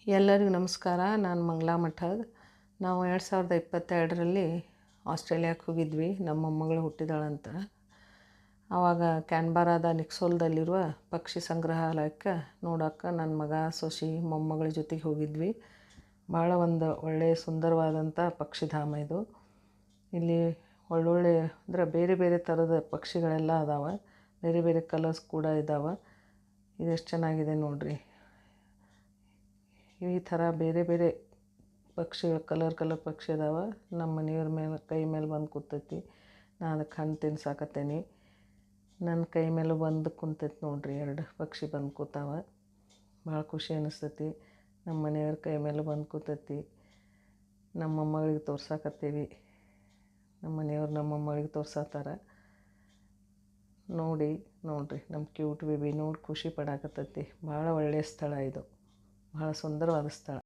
ಎಲ್ಲರಿಗೂ ನಮಸ್ಕಾರ. ನಾನು ಮಂಗಳಾ ಮಠದ್. ನಾವು 2022ರಲ್ಲಿ ಆಸ್ಟ್ರೇಲಿಯಾಕ್ಕೆ ಹೋಗಿದ್ವಿ. ನಮ್ಮ ಮೊಮ್ಮಗಳು ಹುಟ್ಟಿದಾಳಂತ. ಆವಾಗ ಕ್ಯಾನ್ಬರಾದ ನಿಕ್ಸೋಲ್ದಲ್ಲಿರುವ ಪಕ್ಷಿ ಸಂಗ್ರಹಾಲಯಕ್ಕೆ ನೋಡೋಕ್ಕೆ ನನ್ನ ಮಗ, ಸೊಸೆ, ಮೊಮ್ಮಗಳ ಜೊತೆಗೆ ಹೋಗಿದ್ವಿ. ಭಾಳ ಒಂದು ಒಳ್ಳೆಯ ಸುಂದರವಾದಂಥ ಪಕ್ಷಿಧಾಮ ಇದು. ಇಲ್ಲಿ ಒಳ್ಳೊಳ್ಳೆ ಅಂದರೆ ಬೇರೆ ಬೇರೆ ಥರದ ಪಕ್ಷಿಗಳೆಲ್ಲ ಅದಾವೆ. ಬೇರೆ ಬೇರೆ ಕಲರ್ಸ್ ಕೂಡ ಇದ್ದಾವೆ. ಇದೆಷ್ಟು ಚೆನ್ನಾಗಿದೆ ನೋಡಿರಿ. ಈ ಥರ ಬೇರೆ ಬೇರೆ ಪಕ್ಷಿಗಳು ಕಲರ್ ಪಕ್ಷಿ ಅದಾವೆ. ನಮ್ಮ ಮನೆಯವ್ರ ಮೇಲೆ ಕೈ ಮೇಲೆ ಬಂದು ಕೂತೈತಿ. ನಾನು ಅದಕ್ಕೆ ಹಣ್ಣು ತಿನ್ಸಾಕತ್ತೇನೆ. ನನ್ನ ಕೈ ಮೇಲೆ ಬಂದು ಕುಂತೈತಿ ನೋಡಿರಿ. 2 ಪಕ್ಷಿ ಬಂದು ಕೂತಾವೆ. ಭಾಳ ಖುಷಿ ಅನ್ನಿಸ್ತೈತಿ. ನಮ್ಮ ಮನೆಯವ್ರ ಕೈ ಮೇಲೆ ಬಂದು ಕೂತೈತಿ. ನಮ್ಮ ಮೊಮ್ಮಗಳಿಗೆ ತೋರ್ಸಾಕತ್ತೀವಿ. ನಮ್ಮ ಮನೆಯವ್ರು ನಮ್ಮ ಮೊಮ್ಮಗಳಿಗೆ ತೋರ್ಸಾತಾರ. ನೋಡಿರಿ ನಮ್ಮ ಕ್ಯೂಟ್ ಬೇಬಿ ನೋಡಿ ಖುಷಿ ಪಡಾಕತ್ತೈತಿ. ಭಾಳ ಒಳ್ಳೆಯ ಸ್ಥಳ ಇದು. ಭಾಳ ಸುಂದರವಾದ ಸ್ಥಳ.